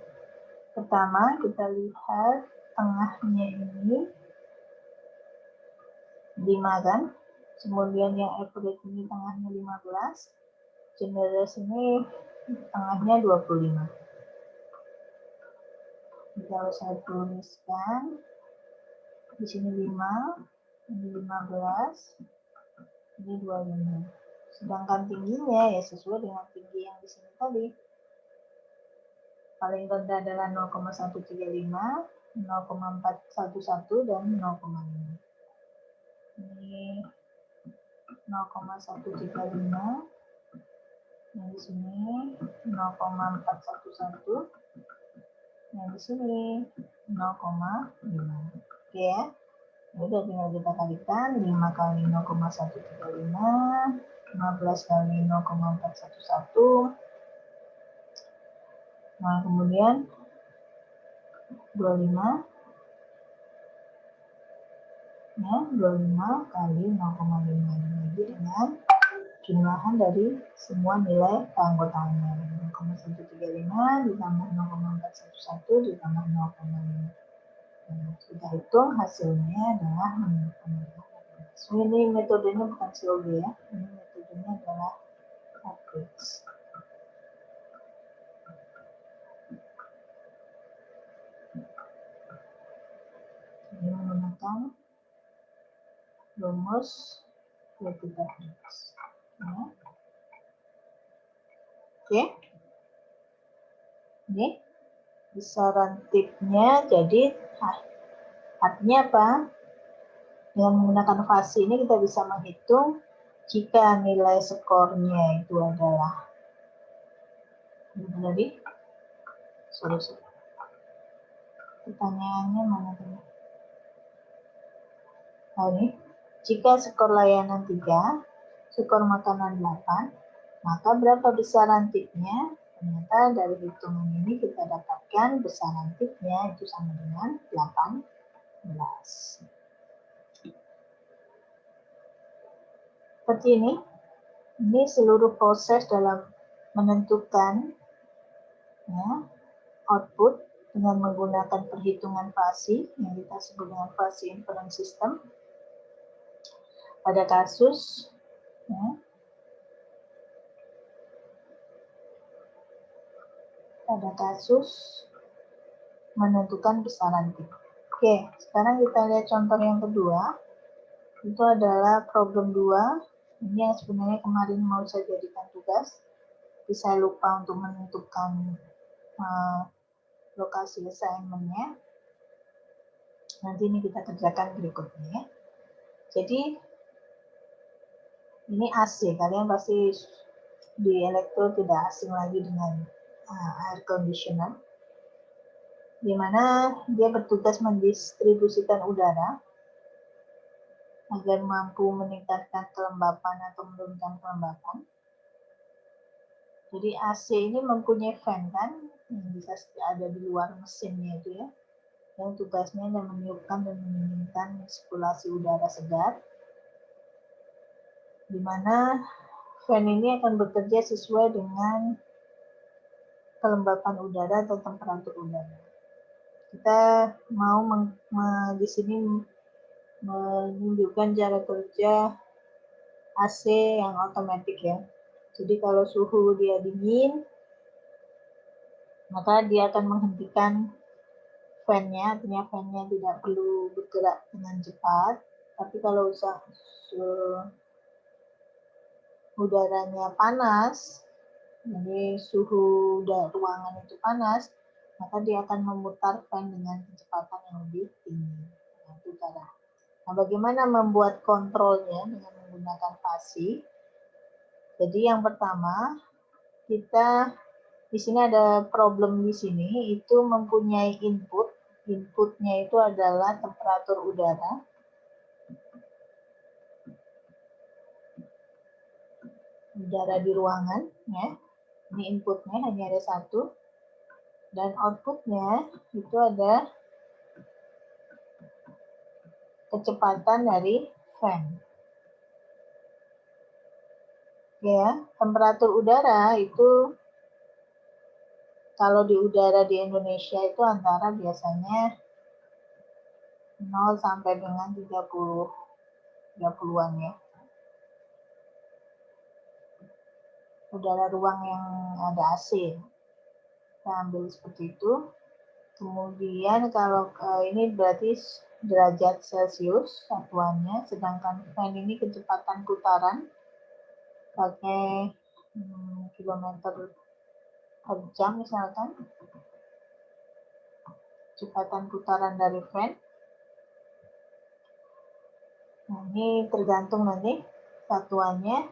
pertama kita lihat tengahnya ini 5 kan, kemudian yang average ini tengahnya 15, generous ini tengahnya 25. Kalau saya tuliskan di sini 5, ini 15, ini 25. Sedangkan tingginya ya sesuai dengan tinggi yang di sini tadi. Paling rendah adalah 0,135, 0,411, dan 0,5. Ini 0,135, yang di sini 0,411, yang di sini 0,5. Oke ya. Udah tinggal kita kalikan 5 kali 0,135, 15 kali 0,411. Nah, kemudian 25 ya, 25 kali 0,5 dibagi dengan jumlahan dari semua nilai keanggotaannya. 0,135 ditambah 0,411 ditambah 0,5. Nah, kita hitung hasilnya adalah 0,15. Ini metodenya bukan COG ya, ini metodenya adalah average. Ini menggunakan rumus weighted average. Ya. Oke. Ini besaran tipnya, jadi artinya apa? Dengan menggunakan fasi ini kita bisa menghitung jika nilai skornya itu adalah dari pertanyaannya mana tadi? Nah, ini jika skor layanan 3, skor makanan 8, maka berapa besaran tipnya? Ternyata dari hitungan ini kita dapatkan besaran tipnya itu sama dengan 18. Seperti ini seluruh proses dalam menentukan ya, output dengan menggunakan perhitungan fasi yang kita sebut dengan fasi inference system. Pada kasus ya, menentukan besaran tip. Oke, sekarang kita lihat contoh yang kedua. Itu adalah problem 2. Ini yang sebenarnya kemarin mau saya jadikan tugas. Tapi saya lupa untuk menentukan lokasi assignment-nya. Nanti ini kita kerjakan berikutnya. Jadi, ini AC. Kalian pasti di elektro tidak asing lagi dengan air conditioner. Di mana dia bertugas mendistribusikan udara agar mampu meningkatkan kelembapan atau menurunkan kelembapan. Jadi AC ini mempunyai fan kan, yang bisa ada di luar mesinnya itu ya, yang tugasnya meniupkan dan mendinginkan sirkulasi udara segar, di mana fan ini akan bekerja sesuai dengan kelembapan udara atau temperatur udara. kita mau di sini menunjukkan cara kerja AC yang otomatis ya. Jadi kalau suhu dia dingin, maka dia akan menghentikan fan-nya, artinya fan-nya tidak perlu bergerak dengan cepat. Tapi kalau udaranya panas, jadi suhu ruangan itu panas, maka dia akan memutar fan dengan kecepatan yang lebih tinggi. Nah, itu cara. Nah, bagaimana membuat kontrolnya dengan menggunakan fasi? Jadi yang pertama, kita di sini ada problem di sini, itu mempunyai input. Inputnya itu adalah temperatur udara. Udara di ruangan, ya. Ini inputnya hanya ada satu. Dan outputnya itu ada kecepatan dari fan. Ya, temperatur udara itu kalau di udara di Indonesia itu antara biasanya 0 sampai dengan 30-an ya. Udara ruang yang ada AC. Kita ambil seperti itu. Kemudian kalau ini berarti derajat Celcius satuannya, sedangkan fan ini kecepatan putaran pakai kilometer per jam misalkan, kecepatan putaran dari fan. Nah, ini tergantung nanti satuannya.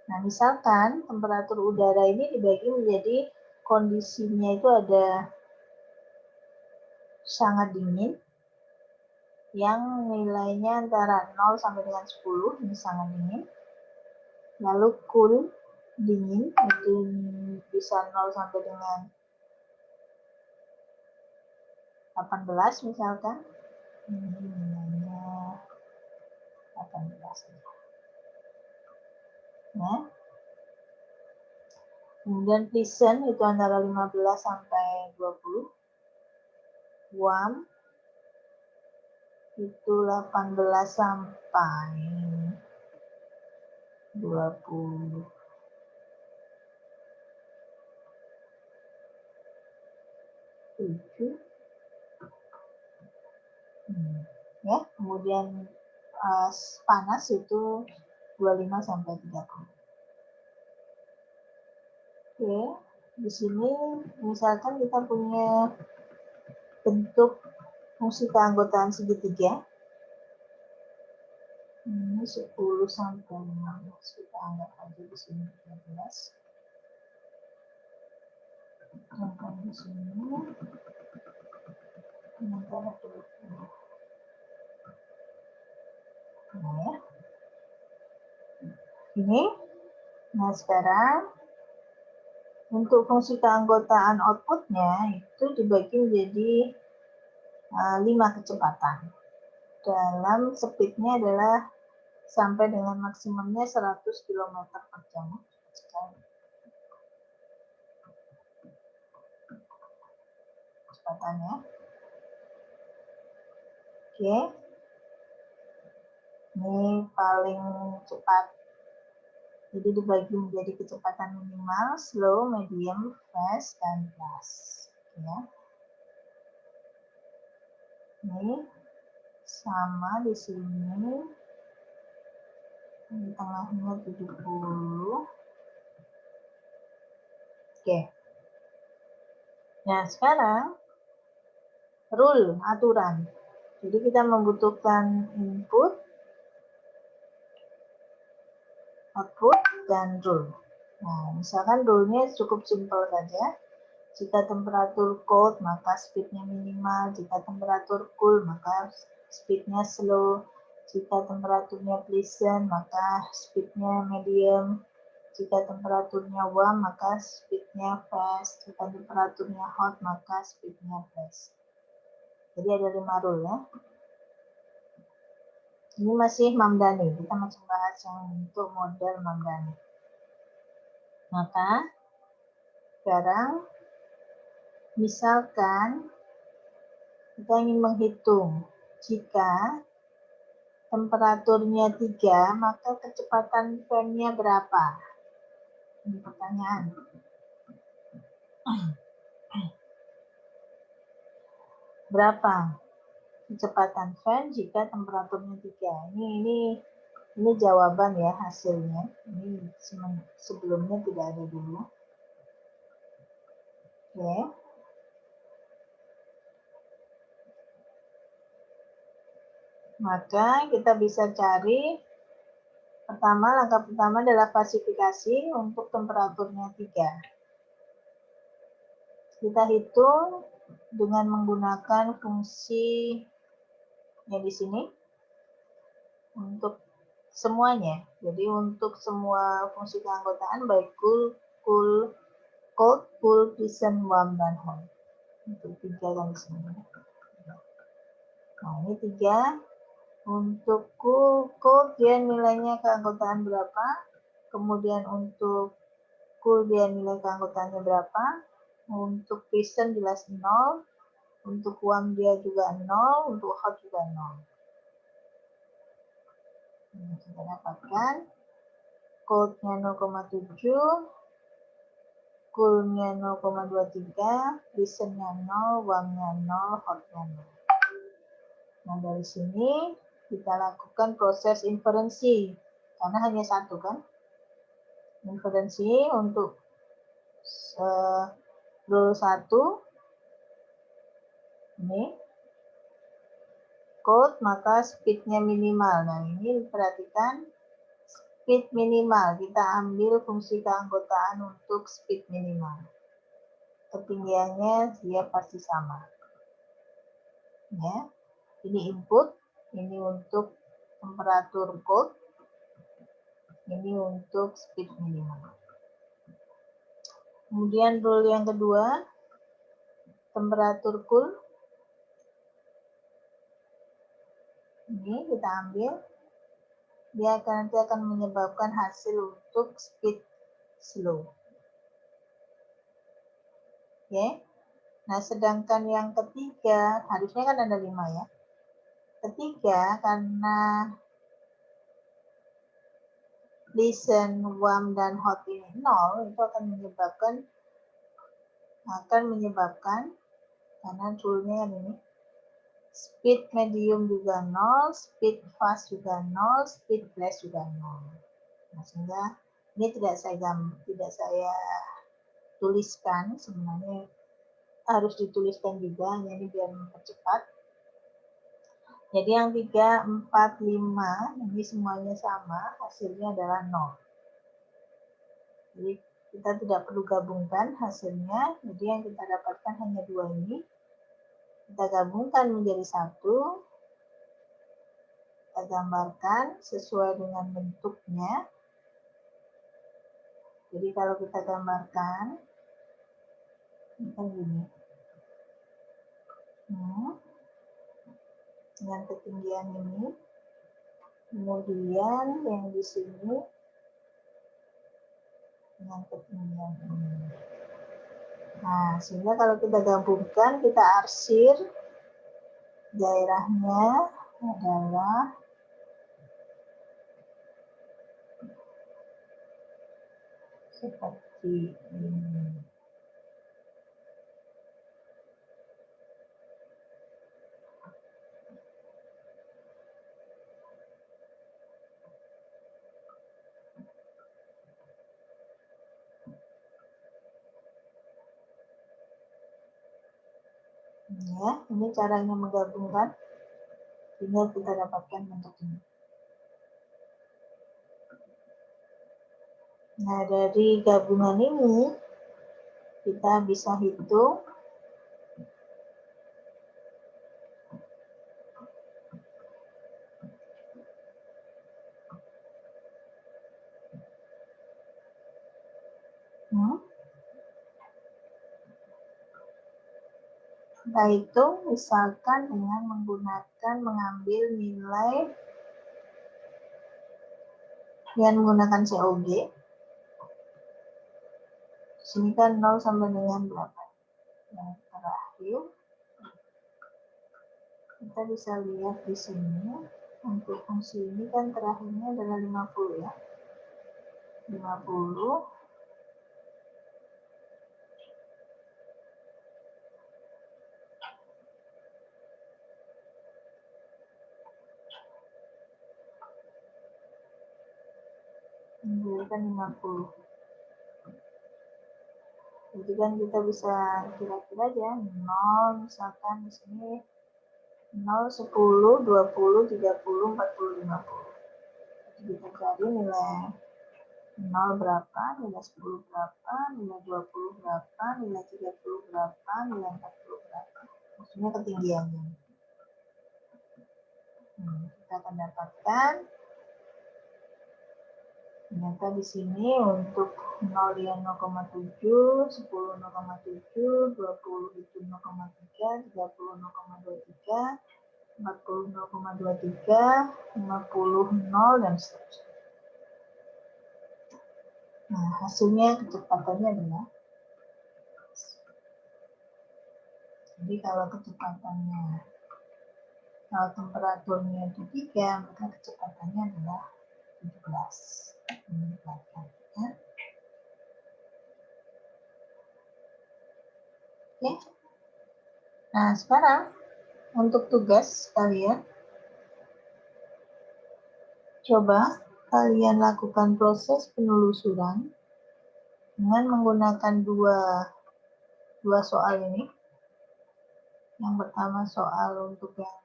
Nah, misalkan temperatur udara ini dibagi menjadi kondisinya itu ada sangat dingin, yang nilainya antara 0 sampai dengan 10, ini sangat dingin. Lalu cool, dingin, itu bisa 0 sampai dengan 18 misalkan. Ini nilainya 18. Ya. Kemudian pleasant itu antara 15 sampai 20. Warm itu 18 sampai 20. Ya, kemudian panas itu 25 sampai 30. Oke, di sini misalkan kita punya bentuk fungsi keanggotaan segitiga. Ini 10 sampai 15, kita anggap aja di sini 15. Sedangkan di sini antara 20. Nah ya. Ini. Nah sekarang untuk fungsi keanggotaan outputnya itu dibagi menjadi 5 kecepatan. Dalam speednya adalah sampai dengan maksimumnya 100 km per jam. Kecepatannya. Oke. Ini paling cepat. Jadi dibagi menjadi kecepatan minimal, slow, medium, fast, dan fast. Ya. Ini sama di sini. Di tengahnya 70. Oke. Nah, sekarang rule, aturan. Jadi kita membutuhkan input, output, dan rule. Nah, misalkan rule-nya cukup simpel saja. Jika temperatur cold, maka speed-nya minimal. Jika temperatur cool, maka speed-nya slow. Jika temperaturnya pleasant, maka speed-nya medium. Jika temperaturnya warm, maka speed-nya fast. Jika temperaturnya hot, maka speed-nya fast. Jadi ada 5 rule ya. Ini masih Mamdani. Kita masih bahas yang untuk model Mamdani. Maka sekarang misalkan Kita ingin menghitung jika temperaturnya 3, maka kecepatan fan-nya berapa? Ini pertanyaan. Berapa kecepatan fan jika temperaturnya 3? Ini jawaban ya, hasilnya. Ini sebelumnya tidak ada dulu. Oke. Maka kita bisa cari, langkah pertama adalah klasifikasi untuk temperaturnya 3. Kita hitung dengan menggunakan fungsi yang di sini untuk semuanya. Jadi untuk semua fungsi keanggotaan baik cool, cold, pleasant, warm, dan hot. Untuk 3 kan di sini. Nah, ini 3. Untuk cold dia nilainya keanggotaan berapa? Kemudian untuk cool dia nilai keanggotaannya berapa? Untuk pleasant jelas 0. Untuk warm dia juga 0. Untuk hot juga 0. Ini kita dapatkan cold-nya 0,7, cool-nya 0,23, pleasant-nya 0, warm-nya 0, hot-nya 0. Nah, dari sini kita lakukan proses inferensi, karena hanya satu kan. Inferensi untuk rule 1, ini, cold, maka speed-nya minimal. Nah, ini perhatikan, speed minimal. Kita ambil fungsi keanggotaan untuk speed minimal. Ketinggiannya dia pasti sama. Ya. Ini input, ini untuk temperatur cold, ini untuk speed minimal. Kemudian rule yang kedua, temperatur cool. Ini kita ambil. Dia nanti akan menyebabkan hasil untuk speed slow. Oke. Nah, sedangkan yang ketiga, harusnya kan ada 5 ya. Ketiga, karena pleasant, warm, dan hot ini 0, itu akan menyebabkan karena rule-nya ini, speed medium juga 0, speed fast juga 0, speed flash juga 0. Nah, sehingga ini tidak saya tuliskan, sebenarnya harus dituliskan juga, ini biar mempercepat. Jadi yang 3, 4, 5, ini semuanya sama, hasilnya adalah 0. Jadi kita tidak perlu gabungkan hasilnya, jadi yang kita dapatkan hanya 2 ini. Kita gabungkan menjadi 1, kita gambarkan sesuai dengan bentuknya. Jadi kalau kita gambarkan, ini kan gini. Dengan ketinggian ini, kemudian yang di sini dengan ketinggian ini. Nah, sehingga kalau kita gabungkan, kita arsir, daerahnya adalah seperti ini. Ya, ini caranya menggabungkan, sehingga kita dapatkan bentuk ini. Nah, dari gabungan ini, kita bisa hitung kita hitung misalkan dengan mengambil nilai yang menggunakan COG. Sini kan 0 sampai dengan berapa? Yang terakhir. kita bisa lihat di sini untuk fungsi ini kan terakhirnya adalah 50 ya. 50 kan 50. Jadi kan kita bisa kira-kira aja 0 misalkan di sini 0, 10, 20, 30, 40, 50. Jadi kita cari nilai 0 berapa, nilai 10 berapa, nilai 20 berapa, nilai 30 berapa, nilai 40 berapa. Maksudnya ketinggiannya. Kita akan dapatkan ternyata di sini untuk 0 yang 0,7, 10 0,7, 20 itu 0,3, 30 0,23, 40 0,23, 50 0 dan seterusnya. Nah, hasilnya kecepatannya adalah, jadi kalau kecepatannya, kalau temperaturnya itu 3, maka kecepatannya adalah 17. Ya. Oke. Nah, sekarang untuk tugas kalian, coba kalian lakukan proses penelusuran dengan menggunakan dua soal ini. Yang pertama soal untuk yang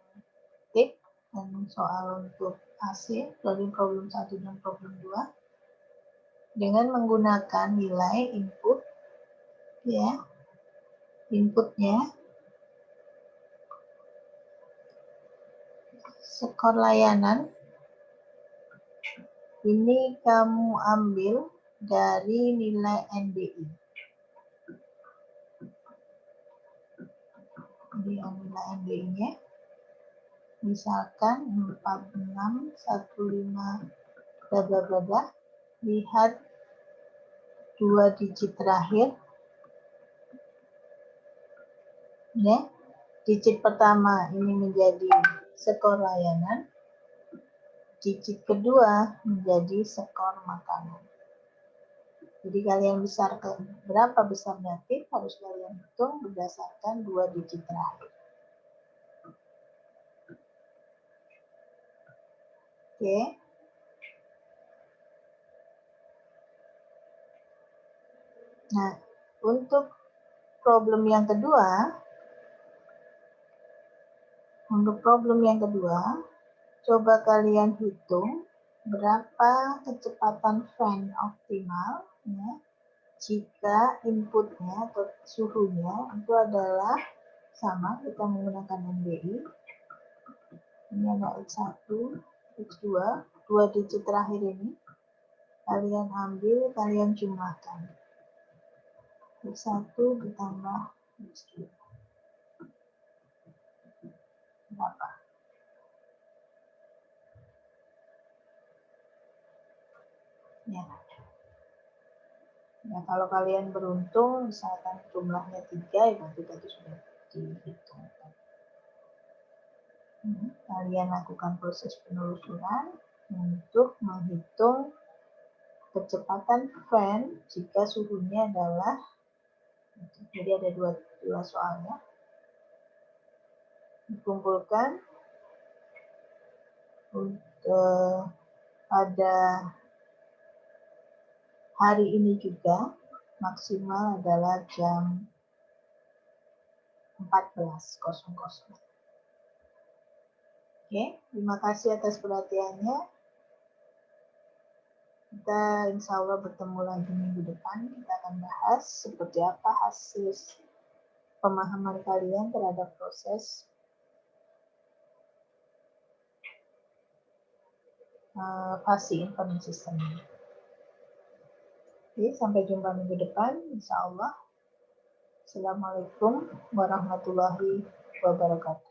TIP dan soal untuk AC dari problem 1 dan problem 2 dengan menggunakan nilai input ya. Inputnya skor layanan ini kamu ambil dari nilai NBI. Jadi nilai NBI-nya misalkan 4615 bla bla bla bla. Lihat 2 digit terakhir. Ya. Digit pertama ini menjadi skor layanan. Digit kedua menjadi skor makanan. Jadi kalian berapa besarnya tip harus kalian hitung berdasarkan 2 digit terakhir. Oke. Nah, untuk problem yang kedua, coba kalian hitung berapa kecepatan fan optimal ya, jika inputnya atau suhunya itu adalah sama, kita menggunakan NBI. Ini ada X1, X2, 2 digit terakhir ini. Kalian ambil, kalian jumlahkan. X1 ditambah X2. Berapa? Ya. Ya, kalau kalian beruntung, misalkan jumlahnya 3, ya berarti tadi sudah dihitung. Kalian lakukan proses penelusuran untuk menghitung kecepatan fan jika suhunya adalah, jadi ada dua soalnya, dikumpulkan untuk pada hari ini juga maksimal adalah jam 14.00. Oke, terima kasih atas perhatiannya. Kita insya Allah bertemu lagi minggu depan. Kita akan bahas seperti apa hasil pemahaman kalian terhadap proses fasi information system. Oke, sampai jumpa minggu depan, insya Allah. Assalamualaikum warahmatullahi wabarakatuh.